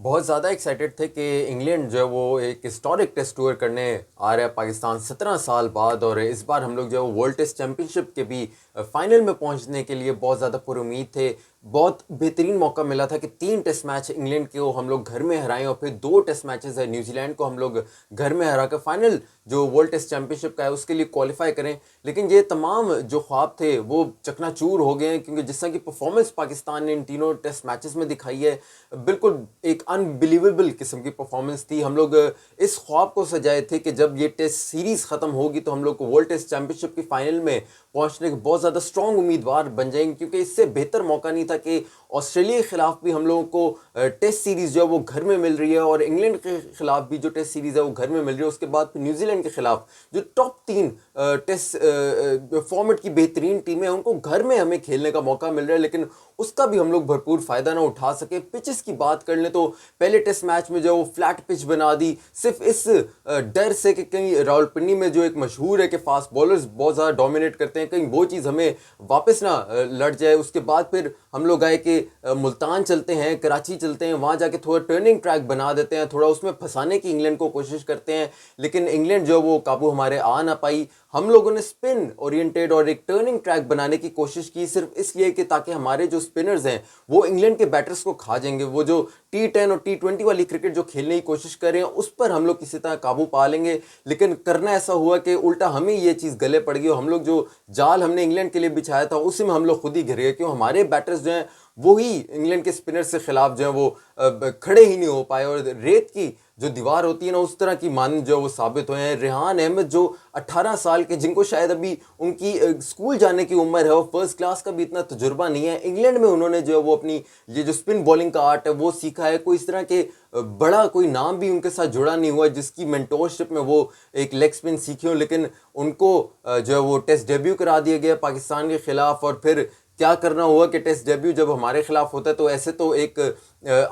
बहुत ज़्यादा एक्साइटेड थे कि इंग्लैंड जो है वो एक हिस्टोरिक टेस्ट टूर करने आ रहा है पाकिस्तान 17 साल बाद। और इस बार हम लोग जो है वो वर्ल्ड टेस्ट चैंपियनशिप के भी फाइनल में पहुंचने के लिए बहुत ज़्यादा पुरुमीद थे। बहुत बेहतरीन मौका मिला था कि 3 टेस्ट मैच इंग्लैंड को हम लोग घर में हराएं और फिर 2 टेस्ट मैचेस है न्यूजीलैंड को हम लोग घर में हरा कर फाइनल जो वर्ल्ड टेस्ट चैंपियनशिप का है उसके लिए क्वालिफाई करें। लेकिन ये तमाम जो ख्वाब थे वो चकनाचूर हो गए हैं, क्योंकि जिस तरह की परफॉर्मेंस पाकिस्तान ने इन तीनों टेस्ट मैचेस में दिखाई है, बिल्कुल एक अनबिलीवेबल किस्म की परफॉर्मेंस थी। हम लोग इस ख्वाब को सजाए थे कि जब ये टेस्ट सीरीज खत्म होगी तो हम लोग को वर्ल्ड टेस्ट चैंपियनशिप की फाइनल में पहुंचने के बहुत ज़्यादा स्ट्रॉन्ग उम्मीदवार बन जाएंगे, क्योंकि इससे बेहतर मौका नहीं था कि ऑस्ट्रेलिया के खिलाफ भी हम लोगों को टेस्ट सीरीज जो है वो घर में मिल रही है और इंग्लैंड के खिलाफ भी जो टेस्ट सीरीज है वो घर में मिल रही है। उसके बाद फिर न्यूजीलैंड के खिलाफ जो टॉप 3 टेस्ट फॉर्मेट की बेहतरीन टीमें हैं उनको घर में हमें खेलने का मौका मिल रहा है, लेकिन उसका भी हम लोग भरपूर फायदा ना उठा सके। पिचेस की बात कर लें तो पहले टेस्ट मैच में जो वो फ्लैट पिच बना दी, सिर्फ इस डर से कि कहीं रावलपिंडी में जो एक मशहूर है कि फास्ट बॉलर्स बहुत ज़्यादा डोमिनेट करते हैं, कहीं वो चीज़ हमें वापस ना लड़ जाए। उसके बाद फिर हम लोग आए कि मुल्तान चलते हैं, कराची चलते हैं, वहाँ जाके थोड़ा टर्निंग ट्रैक बना देते हैं, थोड़ा उसमें फंसाने की इंग्लैंड को कोशिश करते हैं, लेकिन इंग्लैंड जो वो काबू हमारे आ ना पाई। हम लोगों ने स्पिन ओरिएंटेड और एक टर्निंग ट्रैक बनाने की कोशिश की, सिर्फ इसलिए कि ताकि हमारे जो स्पिनर्स हैं वो इंग्लैंड के बैटर्स को खा जाएंगे। वो जो T10 और T20 वाली क्रिकेट जो खेलने की कोशिश कर रहे हैं उस पर हम लोग किसी तरह काबू पा लेंगे, लेकिन करना ऐसा हुआ कि उल्टा हमें ये चीज़ गले पड़ गई और हम लोग जो जाल हमने इंग्लैंड के लिए बिछाया था उसी में हम लोग खुद ही घिर गए, क्यों हमारे बैटर्स जो हैं वो ही इंग्लैंड के स्पिनर से खिलाफ जो है वो खड़े ही नहीं हो पाए और रेत की जो दीवार होती है ना उस तरह की मान जो वो साबित हुए हैं। रेहान अहमद जो 18 साल के, जिनको शायद अभी उनकी स्कूल जाने की उम्र है और फर्स्ट क्लास का भी इतना तजुर्बा नहीं है, इंग्लैंड में उन्होंने जो है वो अपनी ये जो स्पिन बॉलिंग का आर्ट है वो सीखा है। कोई इस तरह के बड़ा कोई नाम भी उनके साथ जुड़ा नहीं हुआ जिसकी मेंटोरशिप में वो एक लेग स्पिन सीखे हो, लेकिन उनको जो है वो टेस्ट डेब्यू करा दिया गया पाकिस्तान के खिलाफ। और फिर क्या करना हुआ कि टेस्ट डेब्यू जब हमारे खिलाफ होता है तो ऐसे तो एक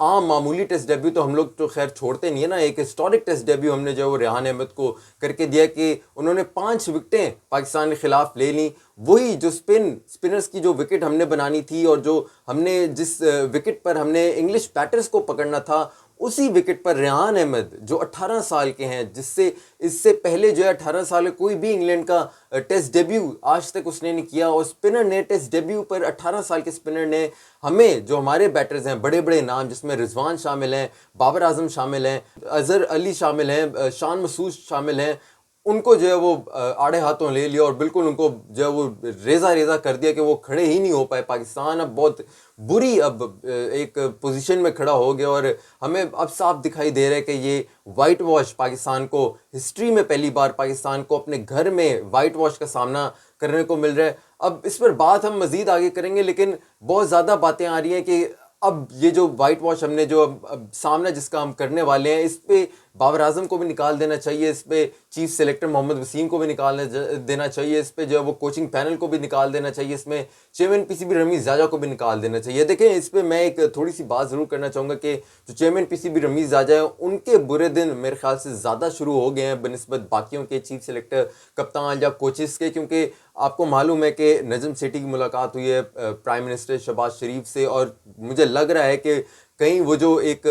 आम मामूली टेस्ट डेब्यू तो हम लोग तो खैर छोड़ते नहीं है ना, एक हिस्टोरिक टेस्ट डेब्यू हमने जो है वो रेहान अहमद को करके दिया कि उन्होंने 5 विकेटें पाकिस्तान के खिलाफ ले ली। वही जो स्पिनर्स की जो विकेट हमने बनानी थी और जो हमने जिस विकेट पर हमने इंग्लिश बैटर्स को पकड़ना था उसी विकेट पर रेहान अहमद जो 18 साल के हैं, जिससे इससे पहले जो है 18 साल में कोई भी इंग्लैंड का टेस्ट डेब्यू आज तक उसने नहीं किया, और स्पिनर ने टेस्ट डेब्यू पर 18 साल के स्पिनर ने हमें जो हमारे बैटर्स हैं बड़े बड़े नाम जिसमें रिजवान शामिल हैं, बाबर आजम शामिल हैं, अजहर अली शामिल हैं, शान मसूद शामिल हैं, उनको जो है वो आड़े हाथों ले लिया और बिल्कुल उनको जो है वो रेजा रेजा कर दिया कि वो खड़े ही नहीं हो पाए। पाकिस्तान अब बहुत बुरी एक पोजीशन में खड़ा हो गया और हमें अब साफ दिखाई दे रहा है कि ये वाइट वॉश पाकिस्तान को, हिस्ट्री में पहली बार पाकिस्तान को अपने घर में वाइट वॉश का सामना करने को मिल रहा है। अब इस पर बात हम मज़ीद आगे करेंगे, लेकिन बहुत ज़्यादा बातें आ रही हैं कि अब ये जो वाइट वॉश हमने जो अब सामना जिसका हम करने वाले हैं, इस पे बाबर आजम को भी निकाल देना चाहिए, इस पे चीफ सेलेक्टर मोहम्मद वसीम को भी निकाल देना चाहिए, इस पे जो है वो कोचिंग पैनल को भी निकाल देना चाहिए, इसमें चेयरमैन पीसीबी रमीज जाजा को भी निकाल देना चाहिए। देखें, इस पे मैं एक थोड़ी सी बात ज़रूर करना चाहूँगा कि जो चेयरमैन पीसीबी रमीज जाजा है उनके बुरे दिन मेरे ख्याल से ज़्यादा शुरू हो गए हैं बनस्बत बाकियों के चीफ सेलेक्टर, कप्तान या कोचेस के, क्योंकि आपको मालूम है कि नजम सेठी की मुलाकात हुई है प्राइम मिनिस्टर शहबाज शरीफ से, और मुझे लग रहा है कि कहीं वो जो एक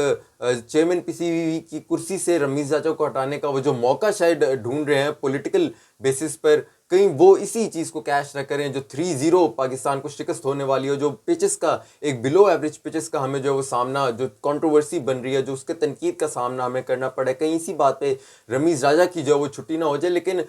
चेयरमैन पीसीबी की कुर्सी से रमीज जाजा को हटाने का वो जो मौका शायद ढूंढ रहे हैं पॉलिटिकल बेसिस पर, कहीं वो इसी चीज़ को कैश ना करें जो 3-0 पाकिस्तान को शिकस्त होने वाली हो, जो पिचेस का एक बिलो एवरेज पिचेस का हमें जो वो सामना, जो कंट्रोवर्सी बन रही है, जो उसके तनकीद का सामना हमें करना पड़े, कहीं इसी बात पे रमीज राजा की जो वो छुट्टी ना हो जाए। लेकिन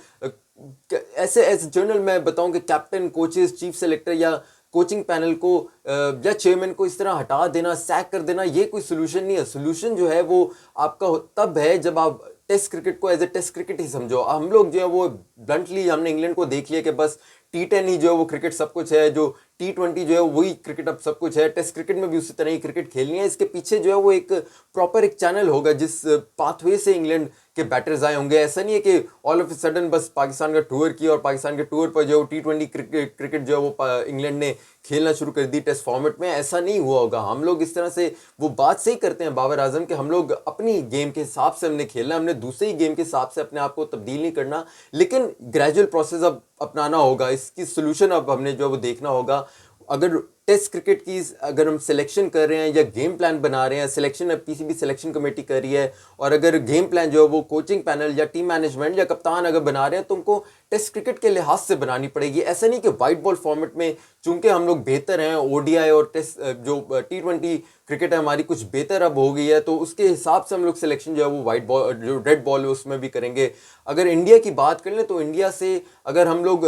ऐसे एज जर्नल मैं बताऊं कि कैप्टन, कोचेस, चीफ सेलेक्टर या कोचिंग पैनल को या चेयरमैन को इस तरह हटा देना, सैक कर देना, ये कोई सोल्यूशन नहीं है। सोल्यूशन जो है वो आपका तब है जब आप टेस्ट क्रिकेट को एज ए टेस्ट क्रिकेट ही समझो। हम लोग जो है वो ब्लंटली हमने इंग्लैंड को देख लिया कि बस T10 ही जो है वो क्रिकेट सब कुछ है, जो T20 जो है वही क्रिकेट अब सब कुछ है, टेस्ट क्रिकेट में भी उसी तरह ही क्रिकेट खेलनी है। इसके पीछे जो है वो एक प्रॉपर एक चैनल होगा जिस पाथवे से इंग्लैंड के बैटर्स आए होंगे। ऐसा नहीं है कि ऑल ऑफ ए सडन बस पाकिस्तान का टूर किया और पाकिस्तान के टूर पर जो T20 क्रिकेट जो है वो इंग्लैंड ने खेलना शुरू कर दी टेस्ट फॉर्मेट में, ऐसा नहीं हुआ होगा। हम लोग इस तरह से वो बात सही करते हैं बाबर आजम कि हम लोग अपनी गेम के हिसाब से हमने खेलना, हमने दूसरी गेम के हिसाब से अपने आप को तब्दील नहीं करना, लेकिन ग्रेजुअल प्रोसेस अब अपनाना होगा। इसकी सोल्यूशन अब हमने जो है वो देखना होगा। अगर टेस्ट क्रिकेट की अगर हम सिलेक्शन कर रहे हैं या गेम प्लान बना रहे हैं, सिलेक्शन पीसीबी सिलेक्शन कमेटी कर रही है, और अगर गेम प्लान जो है वो कोचिंग पैनल या टीम मैनेजमेंट या कप्तान अगर बना रहे हैं, तो उनको टेस्ट क्रिकेट के लिहाज से बनानी पड़ेगी। ऐसा नहीं कि वाइट बॉल फॉर्मेट में चूंकि हम लोग बेहतर हैं, ओडीआई और टेस्ट जो T20 क्रिकेट है हमारी कुछ बेहतर अब हो गई है, तो उसके हिसाब से हम लोग सिलेक्शन जो है वो वाइट बॉल जो रेड बॉल है उसमें भी करेंगे। अगर इंडिया की बात कर लें तो इंडिया से अगर हम लोग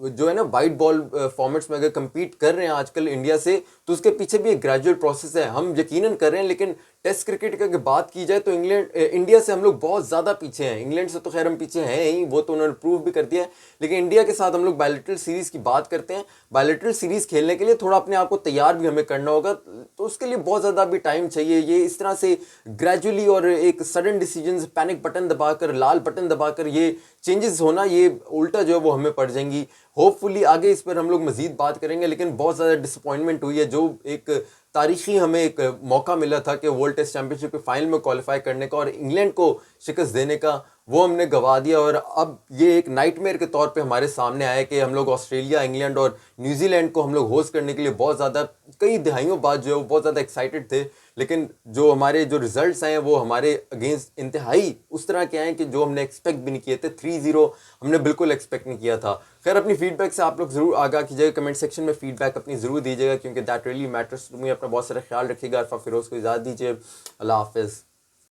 जो है ना वाइट बॉल फॉर्मेट्स में अगर compete कर रहे हैं आजकल इंडिया से, तो उसके पीछे भी एक ग्रेजुअल प्रोसेस है, हम यकीनन कर रहे हैं। लेकिन टेस्ट क्रिकेट की अगर बात की जाए तो इंडिया से हम लोग बहुत ज़्यादा पीछे हैं। इंग्लैंड से तो खैर हम पीछे हैं ही, वो तो उन्होंने प्रूव भी कर दिया है, लेकिन इंडिया के साथ हम लोग बायलैटरल सीरीज़ की बात करते हैं। बायलैटरल सीरीज़ खेलने के लिए थोड़ा अपने आप को तैयार भी हमें करना होगा, तो उसके लिए बहुत ज़्यादा भी टाइम चाहिए। ये इस तरह से ग्रेजुअली और एक सडन डिसीजन, पैनिक बटन दबाकर, लाल बटन दबाकर ये चेंजेस होना, ये उल्टा जो है वो हमें पड़ जाएंगी। होपफुली आगे इस पर हम लोग मजीद बात करेंगे, लेकिन बहुत ज़्यादा डिसअपॉइंटमेंट हुई है। जो एक तारीखी हमें एक मौका मिला था कि वर्ल्ड टेस्ट चैंपियनशिप के फाइनल में क्वालिफाई करने का और इंग्लैंड को शिकस्त देने का, वो हमने गवा दिया। और अब ये एक नाइटमेयर के तौर पे हमारे सामने आया कि हम लोग ऑस्ट्रेलिया, इंग्लैंड और न्यूजीलैंड को हम लोग होस्ट करने के लिए बहुत ज़्यादा कई दहाइयों बाद जो है वो बहुत ज़्यादा एक्साइटेड थे, लेकिन जो हमारे जो रिजल्ट्स आए वो हमारे अगेंस्ट इंतहाई उस तरह के आए कि जो हमने एक्सपेक्ट भी नहीं किए थे। 3-0 हमने बिल्कुल एक्सपेक्ट नहीं किया था। खैर, अपनी फीडबैक से आप लोग ज़रूर आगाह कीजिएगा, कमेंट सेक्शन में फीडबैक अपनी ज़रूर दीजिएगा, क्योंकि that really matters to me. अपना बहुत सारा ख्याल रखिएगा। अरफा फिरोज़ को इजाज़त दीजिए। अल्लाह हाफिज़।